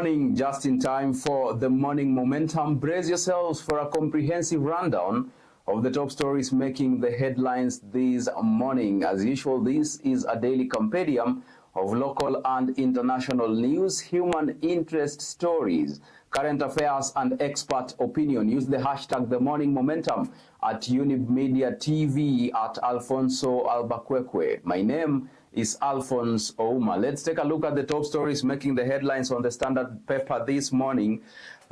morning, just in time for the morning momentum. Brace yourselves for a comprehensive rundown of the top stories making the headlines this morning. As usual, this is a daily compendium of local and international news, human interest stories, current affairs, and expert opinion. Use the hashtag The Morning Momentum at Younib Media TV at Alfonsoh Albakwekwe. My name is Alfonsoh Ouma. Let's take a look at the top stories making the headlines on the Standard paper this morning.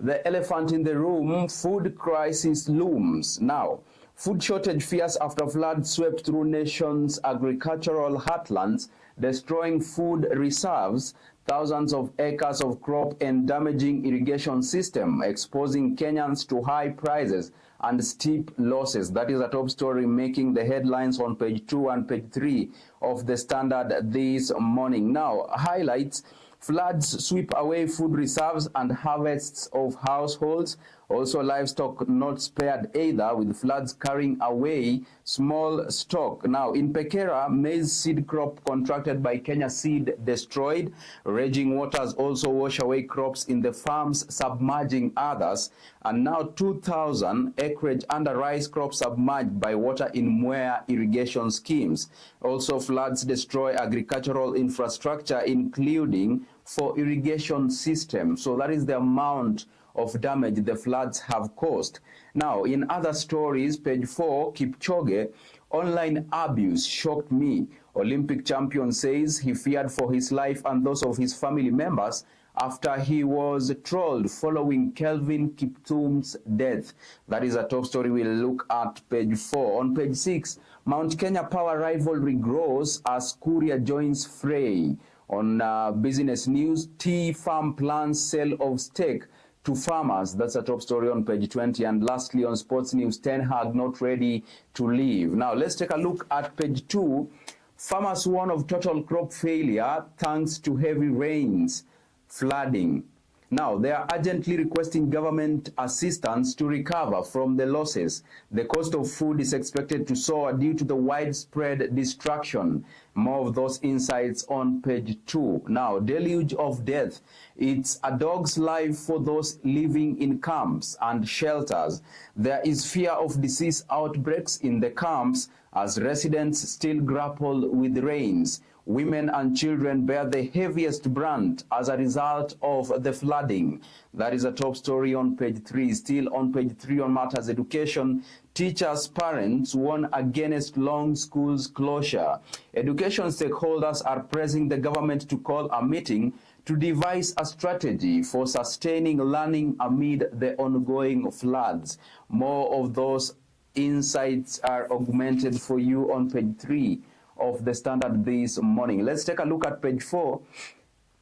The elephant in the room, food crisis looms. Now, food shortage fears after flood swept through nation's agricultural heartlands, destroying food reserves, thousands of acres of crop and damaging irrigation system, exposing Kenyans to high prices and steep losses. That is a top story making the headlines on page 2 and page 3 of the Standard this morning. Now, highlights: floods sweep away food reserves and harvests of households. Also, livestock not spared either, with floods carrying away small stock. Now, in Pekera, maize seed crop contracted by Kenya Seed destroyed. Raging waters also wash away crops in the farms, submerging others. And now 2,000 acreage under rice crops submerged by water in Mwea irrigation schemes. Also, floods destroy agricultural infrastructure, including for irrigation systems. So that is the amount of damage the floods have caused. Now, in other stories, page 4, Kipchoge, online abuse shocked me. Olympic champion says he feared for his life and those of his family members after he was trolled following Kelvin Kiptum's death. That is a top story we'll look at page 4. On page 6, Mount Kenya power rivalry grows as Kuria joins fray. On business news, tea farm plans sale of stake to farmers. That's a top story on page 20. And lastly, on sports news, Ten Hag not ready to leave. Now, let's take a look at page 2. Farmers warn of total crop failure thanks to heavy rains, flooding. Now, they are urgently requesting government assistance to recover from the losses. The cost of food is expected to soar due to the widespread destruction. More of those insights on page 2. Now, deluge of death. It's a dog's life for those living in camps and shelters. There is fear of disease outbreaks in the camps as residents still grapple with rains. Women and children bear the heaviest brunt as a result of the flooding. That is a top story on page 3. Still on page 3 on matters education, teachers, parents warn against long schools closure. Education stakeholders are pressing the government to call a meeting to devise a strategy for sustaining learning amid the ongoing floods. More of those insights are augmented for you on page 3 of the Standard this morning. Let's take a look at page 4.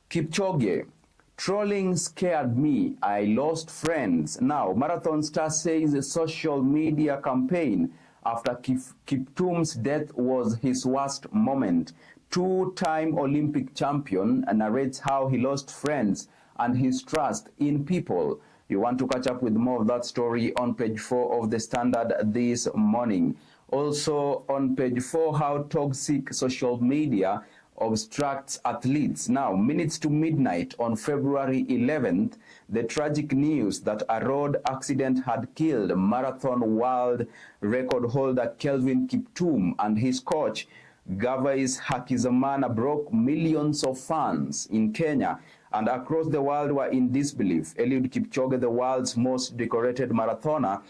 Kipchoge, trolling scared me. I lost friends. Now, Marathon Star says a social media campaign after Kiptum's death was his worst moment. Two-time Olympic champion narrates how he lost friends and his trust in people. You want to catch up with more of that story on page 4 of the Standard this morning. Also on page 4, how toxic social media obstructs athletes. Now, minutes to midnight on February 11th, the tragic news that a road accident had killed marathon world record holder Kelvin Kiptum and his coach Gervais Hakizimana broke millions of fans in Kenya and across the world were in disbelief. Eliud Kipchoge, the world's most decorated marathoner,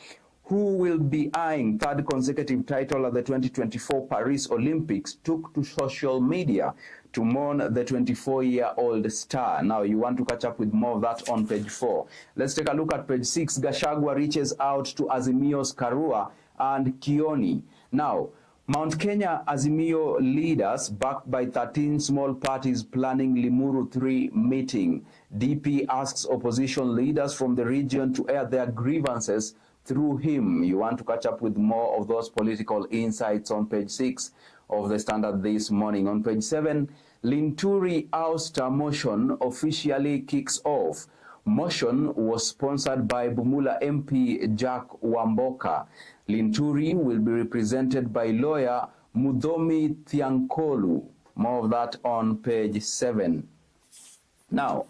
who will be eyeing third consecutive title at the 2024 Paris Olympics, took to social media to mourn the 24-year-old star. Now, you want to catch up with more of that on page 4. Let's take a look at page 6. Gachagua reaches out to Azimio's Karua and Kioni. Now, Mount Kenya Azimio leaders, backed by 13 small parties, planning Limuru 3 meeting. DP asks opposition leaders from the region to air their grievances through him. You want to catch up with more of those political insights on page 6 of the Standard this morning. On page 7, Linturi ouster motion officially kicks off. Motion was sponsored by Bumula MP Jack Wamboka. Linturi will be represented by lawyer Mudomi Thiankolu. More of that on page 7. Now,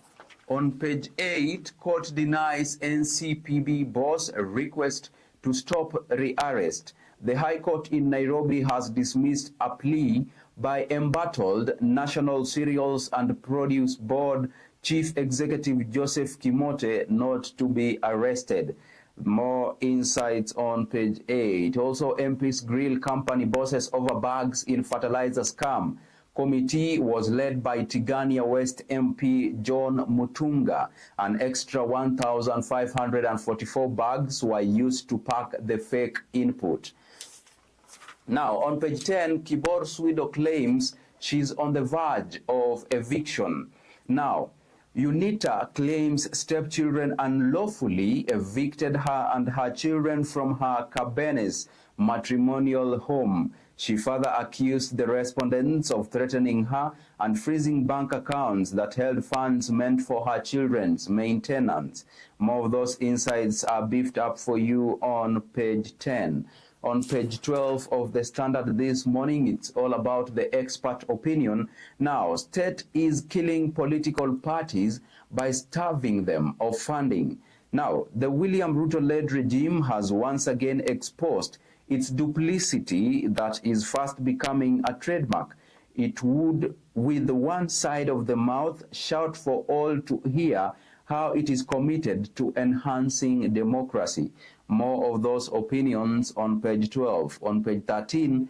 On page 8, court denies NCPB boss a request to stop rearrest. The High Court in Nairobi has dismissed a plea by embattled National Cereals and Produce Board Chief Executive Joseph Kimote not to be arrested. More insights on page 8. Also, MPs grill company bosses over bags in fertilizer scam. Committee was led by Tigania West MP John Mutunga. An extra 1,544 bags were used to pack the fake input. Now, on page 10, Kibor's widow claims she's on the verge of eviction. Now, UNITA claims stepchildren unlawfully evicted her and her children from her Cabernes matrimonial home. She further accused the respondents of threatening her and freezing bank accounts that held funds meant for her children's maintenance. More of those insights are beefed up for you on page 10. On page 12 of the Standard this morning, it's all about the expert opinion. Now, state is killing political parties by starving them of funding. Now, the William Ruto-led regime has once again exposed its duplicity that is fast becoming a trademark. It would, with one side of the mouth, shout for all to hear how it is committed to enhancing democracy. More of those opinions on page 12. On page 13,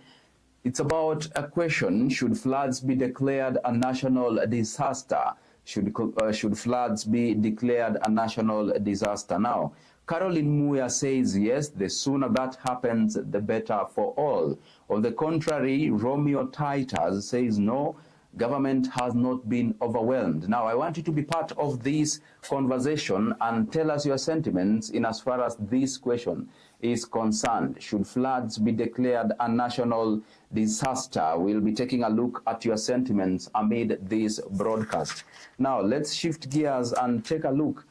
it's about a question: should floods be declared a national disaster? Should floods be declared a national disaster? Now, Caroline Muya says yes, the sooner that happens, the better for all. On the contrary, Romeo Titus says no, government has not been overwhelmed. Now, I want you to be part of this conversation and tell us your sentiments in as far as this question is concerned. Should floods be declared a national disaster? We'll be taking a look at your sentiments amid this broadcast. Now, let's shift gears and take a look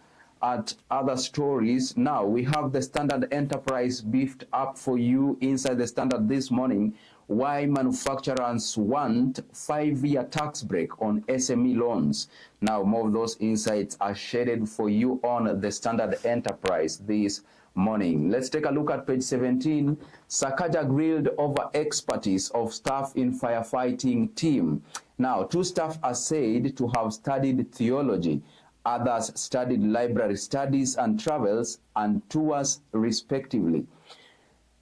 at other stories. Now, we have the Standard Enterprise beefed up for you inside the Standard this morning. Why manufacturers want 5-year tax break on SME loans. Now, more of those insights are shaded for you on the Standard Enterprise this morning. Let's take a look at page 17. Sakaja grilled over expertise of staff in firefighting team. Now, 2 staff are said to have studied theology. Others studied library studies and travels and tours, respectively.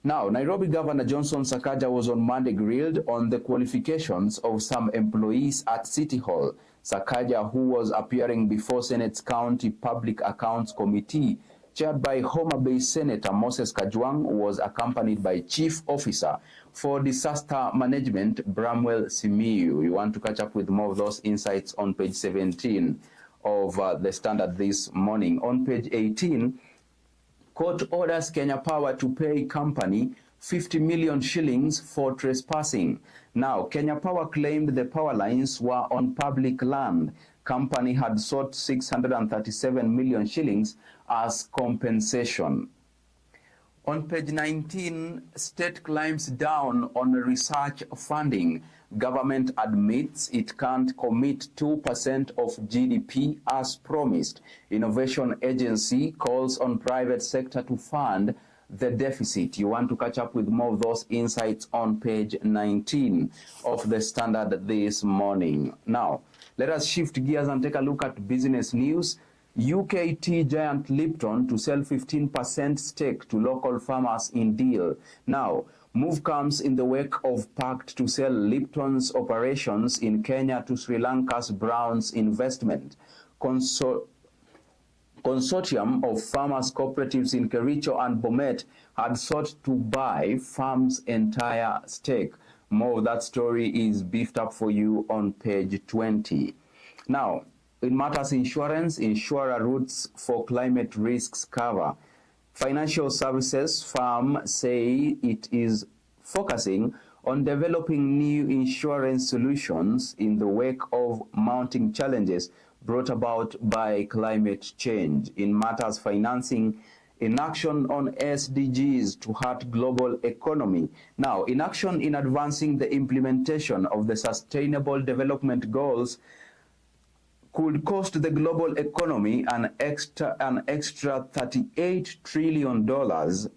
Now, Nairobi Governor Johnson Sakaja was on Monday grilled on the qualifications of some employees at City Hall. Sakaja, who was appearing before Senate's County Public Accounts Committee, chaired by Homa Bay Senator Moses Kajwang, was accompanied by Chief Officer for Disaster Management, Bramwell Simiyu. You want to catch up with more of those insights on page 17 of the Standard this morning. On page 18, court orders Kenya Power to pay company 50 million shillings for trespassing. Now, Kenya Power claimed the power lines were on public land. Company had sought 637 million shillings as compensation. On page 19, state climbs down on research funding. Government admits it can't commit 2% of GDP as promised. Innovation Agency calls on private sector to fund the deficit. You want to catch up with more of those insights on page 19 of the Standard this morning. Now, let us shift gears and take a look at business news. UK tea giant Lipton to sell 15% stake to local farmers in deal. Now, move comes in the wake of pact to sell Lipton's operations in Kenya to Sri Lanka's Brown's Investment. Consortium of farmers cooperatives in Kericho and Bomet had sought to buy farm's entire stake. More of that story is beefed up for you on page 20. Now, in matters insurance, insurer roots for climate risks cover. Financial services firm say it is focusing on developing new insurance solutions in the wake of mounting challenges brought about by climate change. In matters financing, inaction on SDGs to hurt global economy. Now, inaction in advancing the implementation of the Sustainable Development Goals could cost the global economy an extra $38 trillion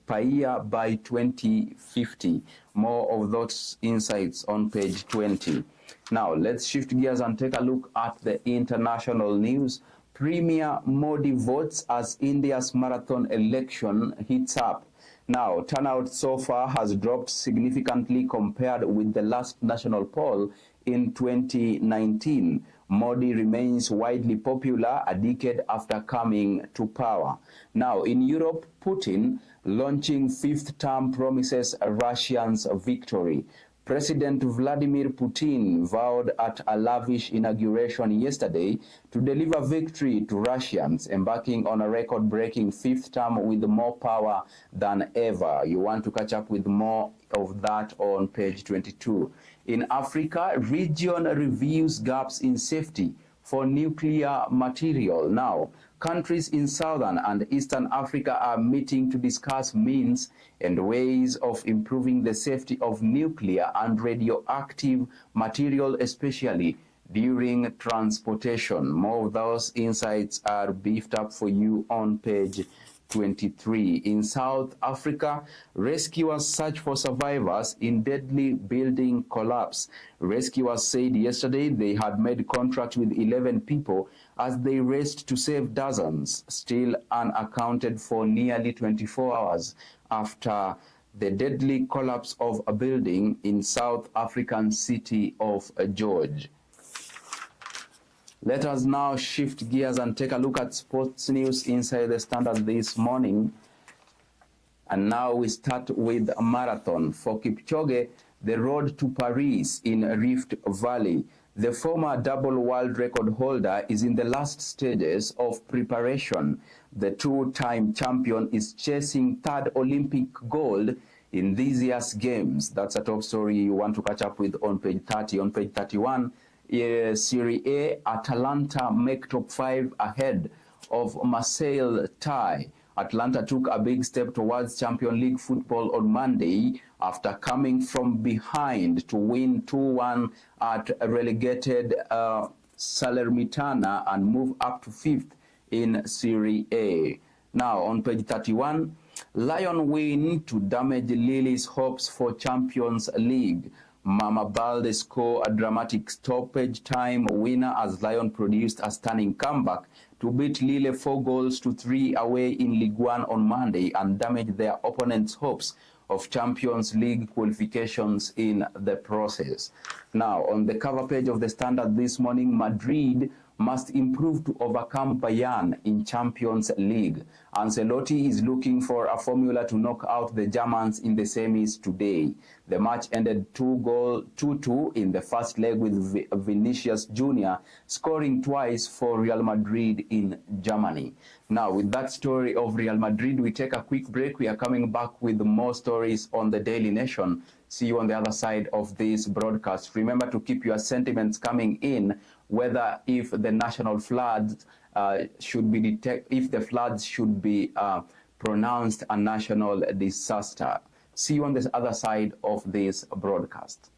per year by 2050. More of those insights on page 20. Now, let's shift gears and take a look at the international news. Premier Modi votes as India's marathon election heats up. Now, turnout so far has dropped significantly compared with the last national poll in 2019. Modi remains widely popular a decade after coming to power. Now, in Europe, Putin launching fifth term promises Russians victory. President Vladimir Putin vowed at a lavish inauguration yesterday to deliver victory to Russians, embarking on a record-breaking fifth term with more power than ever. You want to catch up with more of that on page 22. In Africa, region reviews gaps in safety for nuclear material. Now, countries in Southern and Eastern Africa are meeting to discuss means and ways of improving the safety of nuclear and radioactive material, especially during transportation. More of those insights are beefed up for you on page 23. In South Africa, rescuers search for survivors in deadly building collapse. Rescuers said yesterday they had made contact with 11 people as they raced to save dozens, still unaccounted for nearly 24 hours after the deadly collapse of a building in South African city of George. Let us now shift gears and take a look at sports news inside the Standard this morning. And now we start with a marathon. For Kipchoge, the road to Paris in Rift Valley. The former double world record holder is in the last stages of preparation. The two-time champion is chasing third Olympic gold in this year's games. That's a top story you want to catch up with on page 30. On page 31, Serie A, Atalanta make top 5 ahead of Marseille tie. Atlanta took a big step towards Champions League football on Monday after coming from behind to win 2-1 at relegated Salernitana and move up to 5th in Serie A. Now, on page 31, Lyon win to damage Lille's hopes for Champions League. Mama Balde score a dramatic stoppage time winner as Lyon produced a stunning comeback to beat Lille 4-3 away in Ligue 1 on Monday and damage their opponents' hopes of Champions League qualifications in the process. Now, on the cover page of the Standard this morning, Madrid must improve to overcome Bayern in Champions League. Ancelotti is looking for a formula to knock out the Germans in the semis today. The match ended 2-2 in the first leg with Vinicius Jr. scoring twice for Real Madrid in Germany. Now, with that story of Real Madrid, we take a quick break. We are coming back with more stories on the Daily Nation. See you on the other side of this broadcast. Remember to keep your sentiments coming in, whether if the national floods should be if the floods should be pronounced a national disaster. See you on the other side of this broadcast.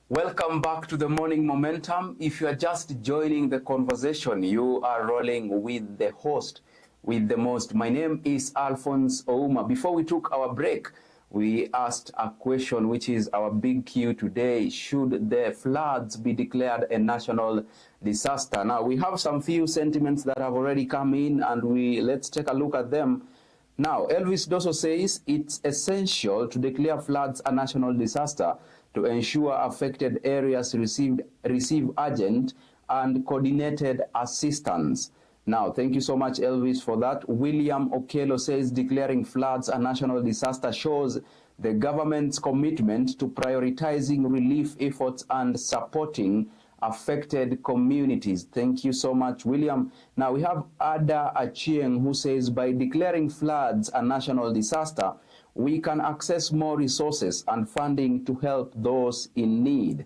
Welcome back to the Morning Momentum. If you are just joining the conversation, you are rolling with the host with the most. My name is Alfonsoh Ouma. Before we took our break, we asked a question, which is our big Q today. Should the floods be declared a national disaster? Now, we have some few sentiments that have already come in, and let's take a look at them. Now, Elvis Dosso says it's essential to declare floods a national disaster to ensure affected areas receive urgent and coordinated assistance. Now, thank you so much, Elvis, for that. William Okello says declaring floods a national disaster shows the government's commitment to prioritizing relief efforts and supporting affected communities. Thank you so much, William. Now, we have Ada Achieng, who says by declaring floods a national disaster, we can access more resources and funding to help those in need.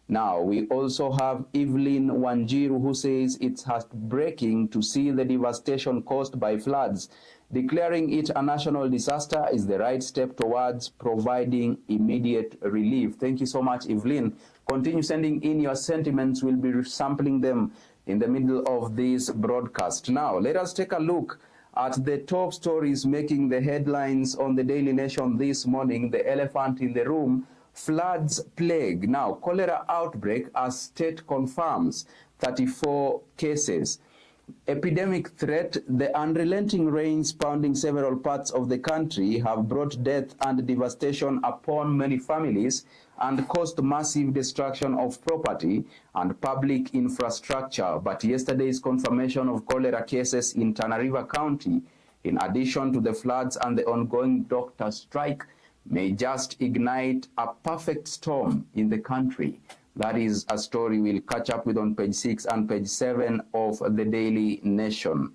Now, we also have Evelyn Wanjiru, who says it's heartbreaking to see the devastation caused by floods. Declaring it a national disaster is the right step towards providing immediate relief. Thank you so much, Evelyn. Continue sending in your sentiments. We'll be sampling them in the middle of this broadcast. Now, let us take a look at the top stories making the headlines on the Daily Nation this morning. The elephant in the room, floods plague. Now, cholera outbreak as state confirms 34 cases. Epidemic threat, the unrelenting rains pounding several parts of the country have brought death and devastation upon many families and caused massive destruction of property and public infrastructure. But yesterday's confirmation of cholera cases in Tana River County, in addition to the floods and the ongoing doctor strike, may just ignite a perfect storm in the country. That is a story we'll catch up with on page 6 and page 7 of the Daily Nation.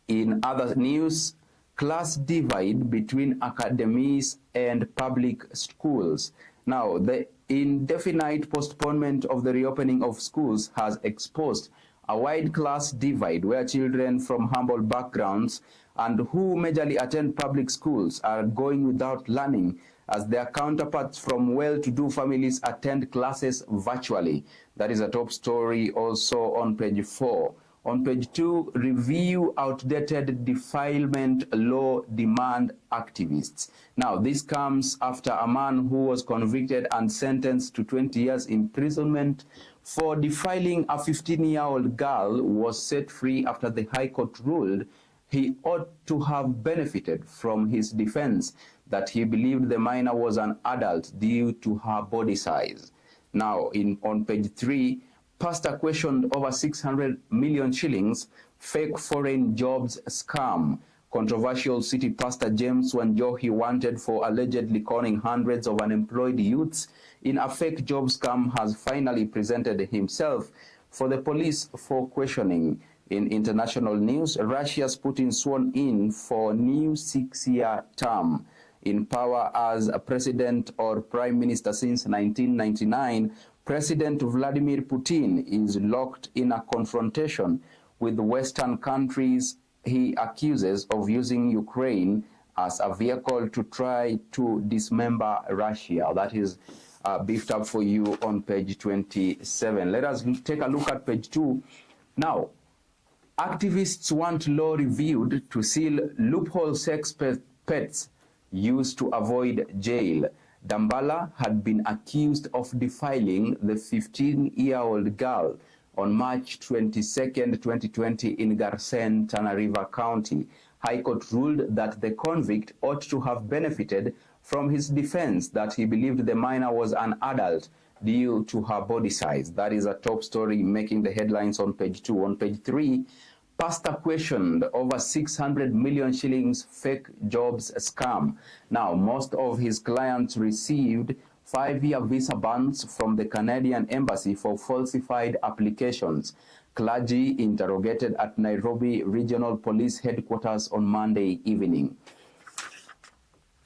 In other news, class divide between academies and public schools. Now, the indefinite postponement of the reopening of schools has exposed a wide class divide where children from humble backgrounds and who majorly attend public schools are going without learning, as their counterparts from well-to-do families attend classes virtually. That is a top story also on page 4. On page 2, review outdated defilement law demand activists. Now, this comes after a man who was convicted and sentenced to 20 years imprisonment for defiling a 15-year-old girl was set free after the High Court ruled he ought to have benefited from his defense that he believed the minor was an adult due to her body size. Now, on page 3, pastor questioned over 600 million shillings, fake foreign jobs scam. Controversial city pastor James Wanjohi wanted for allegedly conning hundreds of unemployed youths in a fake job scam has finally presented himself for the police for questioning. In international news, Russia's Putin sworn in for new 6-year term. In power as a president or prime minister since 1999, President Vladimir Putin is locked in a confrontation with Western countries he accuses of using Ukraine as a vehicle to try to dismember Russia. That is beefed up for you on page 27. Let us take a look at page 2. Now, activists want law reviewed to seal loophole sex pets used to avoid jail. Dambala had been accused of defiling the 15-year-old girl on March 22, 2020 in Garsen, Tana River County. High Court ruled that the convict ought to have benefited from his defense that he believed the minor was an adult due to her body size. That is a top story making the headlines on page 2. On page 3, pastor questioned over 600 million shillings fake jobs scam. Now, most of his clients received 5-year visa bans from the Canadian Embassy for falsified applications. Clergy interrogated at Nairobi Regional Police Headquarters on Monday evening.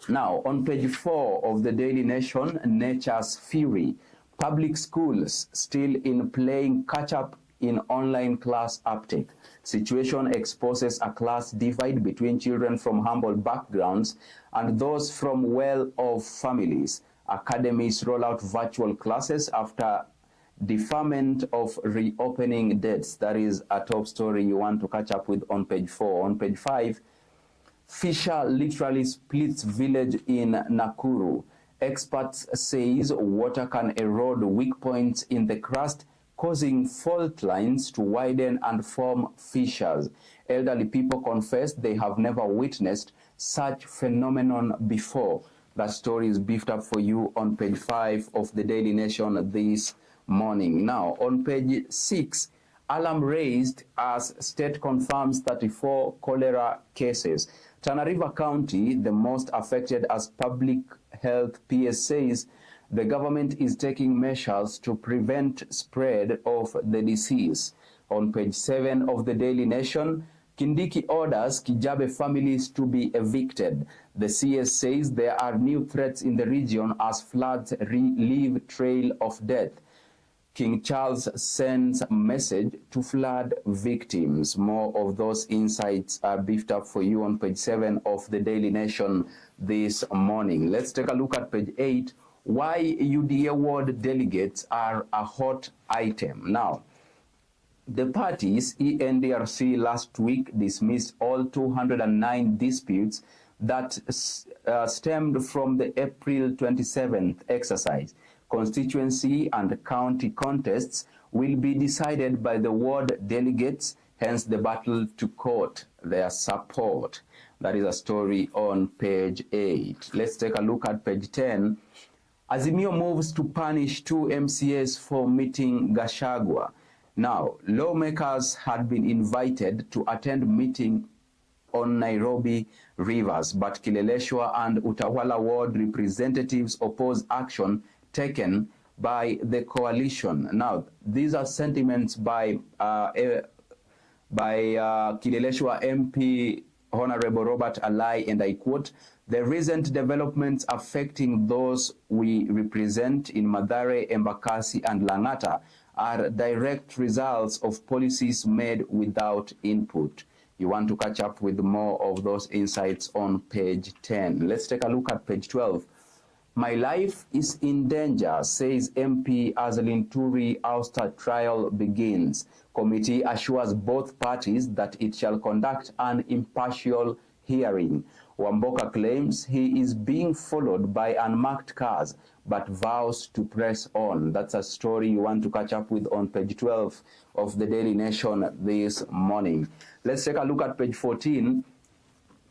Now, on page 4 of the Daily Nation, Nature's Fury. Public schools still in playing catch-up in online class uptake. Situation exposes a class divide between children from humble backgrounds and those from well-off families, Academies roll out virtual classes after deferment of reopening dates. That is a top story you want to catch up with on page 4. On page 5, fissure literally splits village in Nakuru. Experts says water can erode weak points in the crust, causing fault lines to widen and form fissures. Elderly people confess they have never witnessed such phenomenon before. That story is beefed up for you on page 5 of the Daily Nation this morning. Now, on page 6, alarm raised as state confirms 34 cholera cases. Tana River County, the most affected as public health PS says, the government is taking measures to prevent spread of the disease. On page 7 of the Daily Nation, Kindiki orders Kijabe families to be evicted. The CS says there are new threats in the region as floods leave trail of death. King Charles sends a message to flood victims. More of those insights are beefed up for you on page 7 of the Daily Nation this morning. Let's take a look at page 8. Why UDA ward delegates are a hot item. Now, the parties, ENDRC, last week dismissed all 209 disputes that stemmed from the April 27th exercise. Constituency and county contests will be decided by the ward delegates, hence the battle to court their support. That is a story on page 8. Let's take a look at page 10. Azimio moves to punish 2 MCAs for meeting Gachagua. Now, lawmakers had been invited to attend meeting on Nairobi rivers, but Kileleshwa and Utawala ward representatives oppose action taken by the coalition. Now, these are sentiments by Kileleshwa MP Honorable Robert Alai, and I quote, "The recent developments affecting those we represent in Mathare, Embakasi, and Lang'ata are direct results of policies made without input." You want to catch up with more of those insights on page 10. Let's take a look at page 12. My life is in danger, says MP Azlin Turi ouster trial begins. Committee assures both parties that it shall conduct an impartial hearing. Wamboka claims he is being followed by unmarked cars, but vows to press on. That's a story you want to catch up with on page 12 of the Daily Nation this morning. Let's take a look at page 14.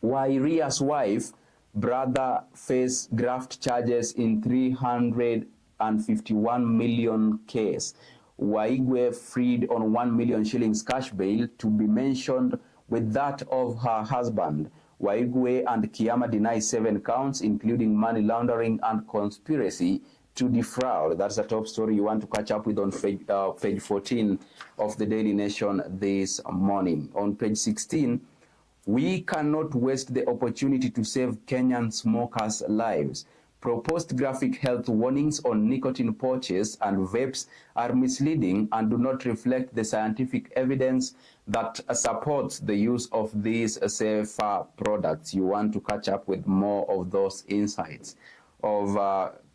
Wairia's wife, brother face graft charges in 351 million case. Waigwe freed on 1 million shillings cash bail to be mentioned with that of her husband. Waigwe and Kiama deny 7 counts, including money laundering and conspiracy to defraud. That's the top story you want to catch up with on page 14 of the Daily Nation this morning. On page 16, we cannot waste the opportunity to save Kenyan smokers' lives. Proposed graphic health warnings on nicotine pouches and vapes are misleading and do not reflect the scientific evidence that supports the use of these safer products. You want to catch up with more of those insights of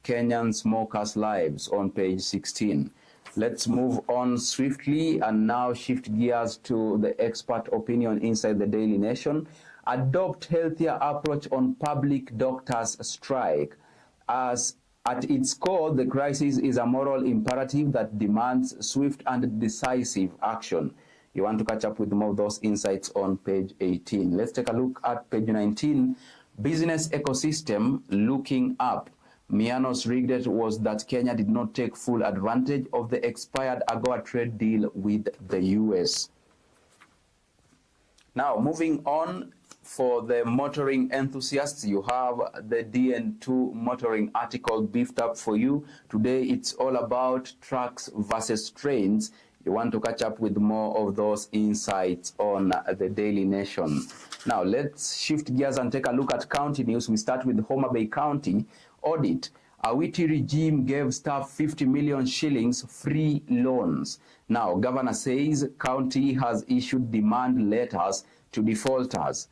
Kenyan smokers' lives on page 16. Let's move on swiftly and now shift gears to the expert opinion inside the Daily Nation. Adopt healthier approach on public doctors' strike. As at its core, the crisis is a moral imperative that demands swift and decisive action. You want to catch up with more of those insights on page 18. Let's take a look at page 19. Business ecosystem looking up. Miano's regret was that Kenya did not take full advantage of the expired AGOA trade deal with the US. Now, moving on, for the motoring enthusiasts, you have the DN2 motoring article beefed up for you. Today, it's all about trucks versus trains. You want to catch up with more of those insights on the Daily Nation. Now, let's shift gears and take a look at county news. We start with Homa Bay County. Audit. Awiti regime gave staff 50 million shillings free loans. Now, governor says county has issued demand letters to defaulters.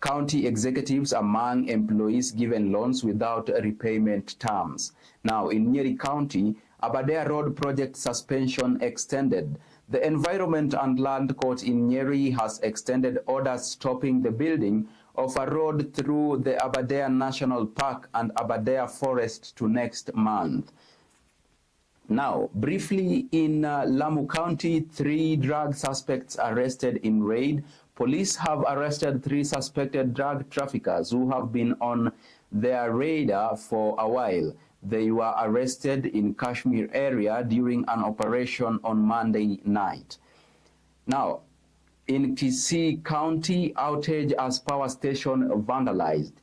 county executives among employees given loans without repayment terms. Now, in Nyeri County, Aberdare Road project suspension extended. The Environment and Land Court in Nyeri has extended orders stopping the building of a road through the Aberdare National Park and Aberdare Forest to next month. Now, briefly, in Lamu County, 3 drug suspects arrested in raid. Police have arrested 3 suspected drug traffickers who have been on their radar for a while. They were arrested in Kashmir area during an operation on Monday night. Now, in Kisii County, outage as power station vandalized.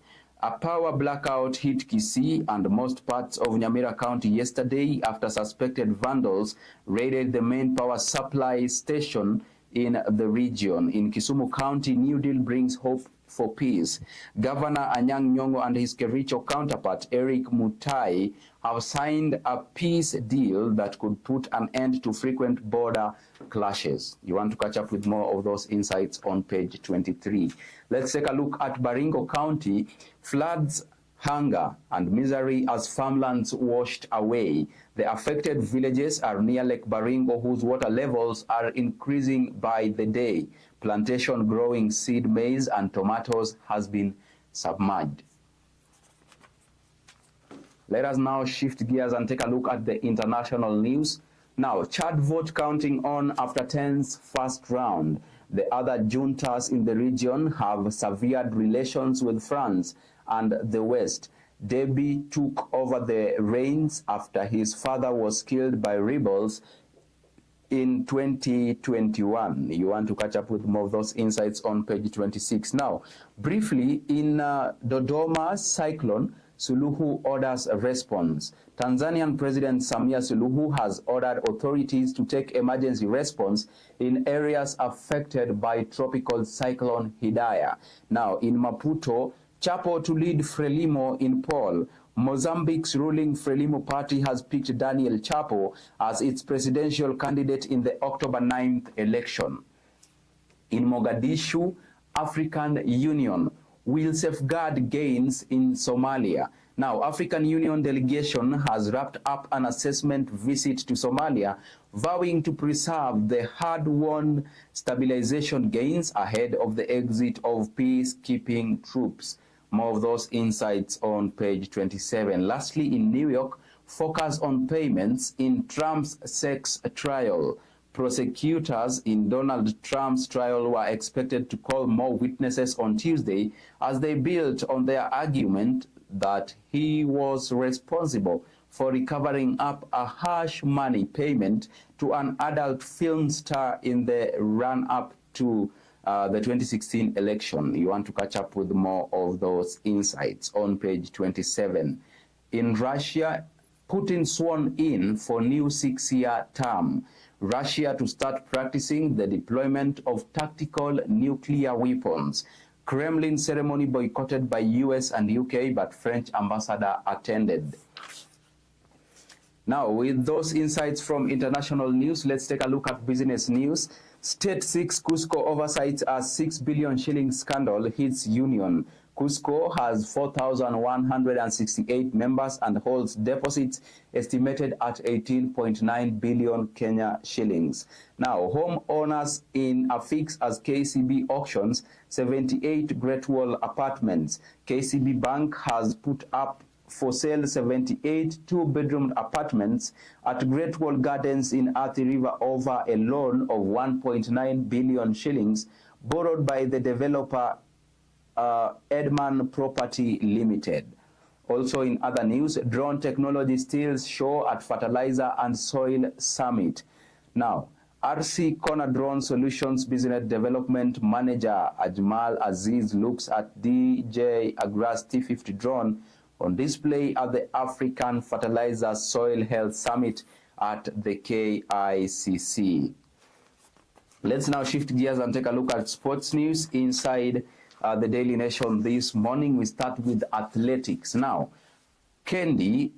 A power blackout hit Kisii and most parts of Nyamira County yesterday after suspected vandals raided the main power supply station in the region. In Kisumu County, New Deal brings hope for peace. Governor Anyang' Nyong'o and his Kericho counterpart Eric Mutai have signed a peace deal that could put an end to frequent border clashes. You want to catch up with more of those insights on page 23. Let's take a look at Baringo County. Floods, hunger, and misery as farmlands washed away. The affected villages are near Lake Baringo, whose water levels are increasing by the day. Plantation growing seed maize and tomatoes has been submerged. Let us now shift gears and take a look at the international news. Now, Chad vote counting on after 10's first round. The other juntas in the region have severed relations with France and the West. Deby took over the reins after his father was killed by rebels in 2021. You want to catch up with more of those insights on page 26. Now, briefly, in Dodoma cyclone, Suluhu orders a response. Tanzanian President Samia Suluhu has ordered authorities to take emergency response in areas affected by tropical cyclone Hidaya. Now, in Maputo, Chapo to lead Frelimo in poll. Mozambique's ruling Frelimo party has picked Daniel Chapo as its presidential candidate in the October 9th election. In Mogadishu, African Union will safeguard gains in Somalia. Now, African Union delegation has wrapped up an assessment visit to Somalia, vowing to preserve the hard-won stabilization gains ahead of the exit of peacekeeping troops. More of those insights on page 27. Lastly, in New York, focus on payments in Trump's sex trial. Prosecutors in Donald Trump's trial were expected to call more witnesses on Tuesday as they built on their argument that he was responsible for recovering up a harsh money payment to an adult film star in the run-up to the 2016 election. You want to catch up with more of those insights on page 27. In Russia, Putin sworn in for new 6-year term. Russia to start practicing the deployment of tactical nuclear weapons. Kremlin ceremony boycotted by US and UK, but French ambassador attended. Now, with those insights from international news, let's take a look at business news. State 6 Cusco oversights a 6 billion shilling scandal hits union. Cusco has 4,168 members and holds deposits estimated at 18.9 billion Kenya shillings. Now, homeowners in a fix as KCB auctions 78 Great Wall apartments. KCB Bank has put up for sale 78 two-bedroom apartments at Great Wall Gardens in Athi River over a loan of 1.9 billion shillings borrowed by the developer Edman Property Limited. Also in other news, drone technology steals show at Fertilizer and Soil Summit. Now, RC Corner Drone Solutions Business Development Manager Ajmal Aziz looks at DJ Agras T50 drone on display at the African Fertilizer Soil Health Summit at the KICC. Let's now shift gears and take a look at sports news inside the Daily Nation this morning. We start with athletics. Now, Kandi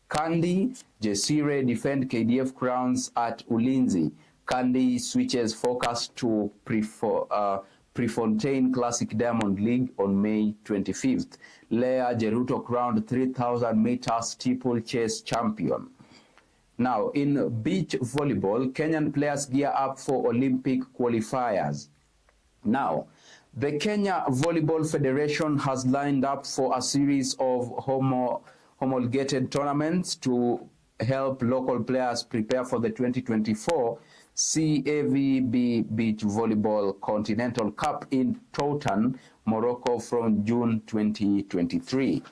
Jesire defend KDF crowns at Ulinzi. Kandi switches focus to Prefontaine Classic Diamond League on May 25th. Lea Jeruto crowned 3,000 meter steeplechase champion. Now, in beach volleyball, Kenyan players gear up for Olympic qualifiers. Now, the Kenya Volleyball Federation has lined up for a series of homologated tournaments to help local players prepare for the 2024 CAVB Beach Volleyball Continental Cup in Toutan, Morocco from June 2023.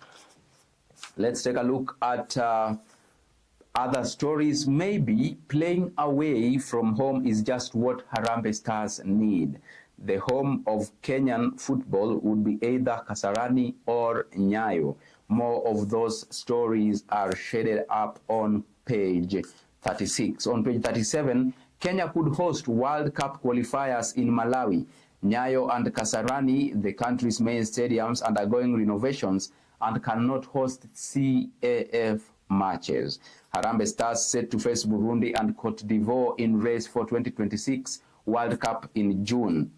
Let's take a look at other stories. Maybe playing away from home is just what Harambee Stars need. The home of Kenyan football would be either Kasarani or Nyayo. More of those stories are shaded up on page 36. On page 37, Kenya could host World Cup qualifiers in Malawi. Nyayo and Kasarani, the country's main stadiums, undergoing renovations and cannot host CAF matches. Harambee Stars set to face Burundi and Cote d'Ivoire in race for 2026 World Cup in June.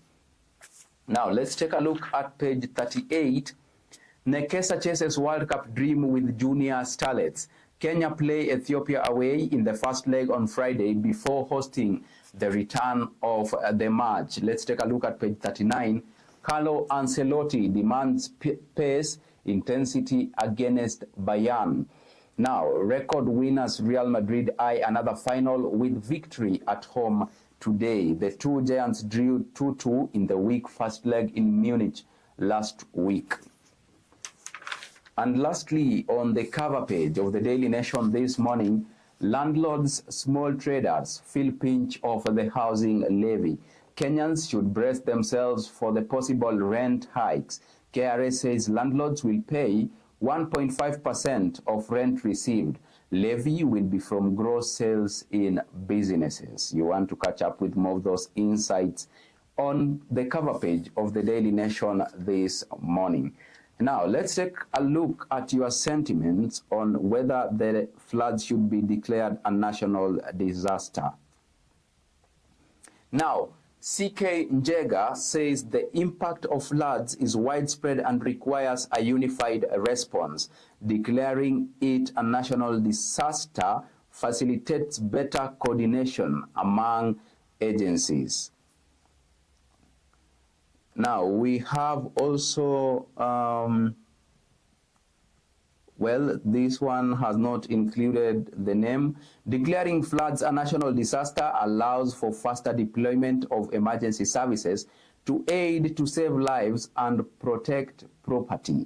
Now, let's take a look at page 38. Nekesa chases World Cup dream with junior starlets. Kenya play Ethiopia away in the first leg on Friday before hosting the return of the match. Let's take a look at page 39. Carlo Ancelotti demands pace, intensity against Bayern. Now, record winners Real Madrid eye another final with victory at home today. The two giants drew 2-2 in the week first leg in Munich last week. And lastly, on the cover page of the Daily Nation this morning, landlords, small traders feel pinch of the housing levy. Kenyans should brace themselves for the possible rent hikes. KRA says landlords will pay 1.5% of rent received. Levy will be from gross sales in businesses. You want to catch up with more of those insights on the cover page of the Daily Nation this morning. Now, let's take a look at your sentiments on whether the floods should be declared a national disaster. Now, CK Njega says the impact of floods is widespread and requires a unified response. Declaring it a national disaster facilitates better coordination among agencies. Now, we have also, well, this one has not included the name. Declaring floods a national disaster allows for faster deployment of emergency services to aid to save lives and protect property.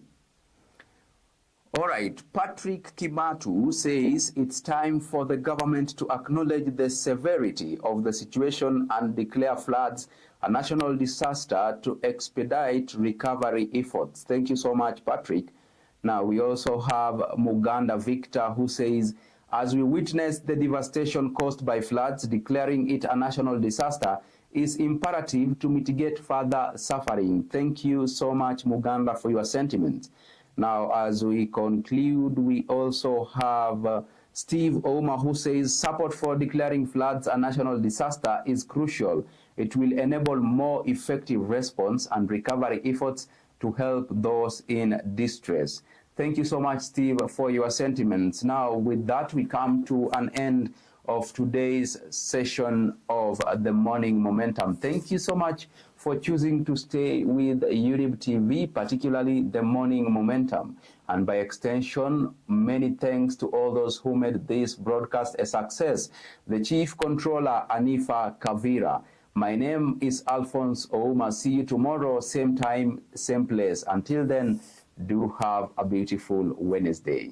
All right, Patrick Kimatu says it's time for the government to acknowledge the severity of the situation and declare floods a national disaster to expedite recovery efforts. Thank you so much, Patrick. Now, we also have Muganda Victor, who says, as we witness the devastation caused by floods, declaring it a national disaster is imperative to mitigate further suffering. Thank you so much, Muganda, for your sentiments. Now, as we conclude, we also have Steve Ouma, who says support for declaring floods a national disaster is crucial. It will enable more effective response and recovery efforts to help those in distress. Thank you so much, Steve, for your sentiments. Now, with that, we come to an end of today's session of the Morning Momentum. Thank you so much for choosing to stay with Younib TV, particularly the Morning Momentum. And by extension, many thanks to all those who made this broadcast a success. The Chief Controller, Anifa, Kavira. My name is Alfonsoh Ouma. See you tomorrow, same time, same place. Until then, do have a beautiful Wednesday.